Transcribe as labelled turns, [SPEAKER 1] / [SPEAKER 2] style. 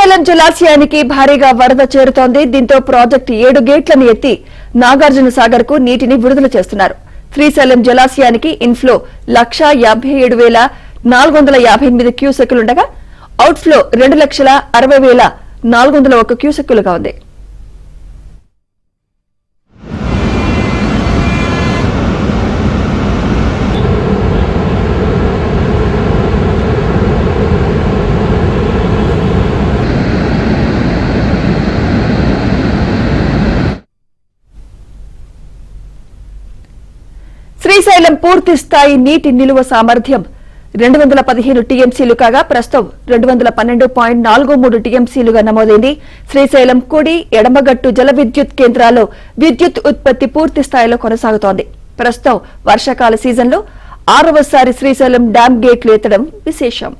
[SPEAKER 1] శ్రీశైలం జలాశయానికి భారీగా వరద చేరుతోంది. దీంతో ప్రాజెక్టు 7 గేట్లను ఎత్తి నాగార్జున సాగర్ కు నీటిని విడుదల చేస్తున్నారు. శ్రీశైలం జలాశయానికి ఇన్ఫ్లో 1,57,458 క్యూసెక్కులుండగా అవుట్ఫ్లో 2,60,60,401 క్యూసెక్కులుగా ఉంది. శ్రీశైలం పూర్తి స్థాయి నీటి నిలువ సామర్థ్యం 215 టీఎంసీలు కాగా ప్రస్తుతం 212.43 టీఎంసీలుగా నమోదైంది. శ్రీశైలం కుడి ఎడమగట్టు జల విద్యుత్ కేంద్రాల్లో విద్యుత్ ఉత్పత్తి పూర్తి స్థాయిలో కొనసాగుతోంది. ప్రస్తుతం వర్షాకాల సీజన్లో 6వసారి శ్రీశైలం డ్యాం గేట్లు ఎత్తడం విశేషం.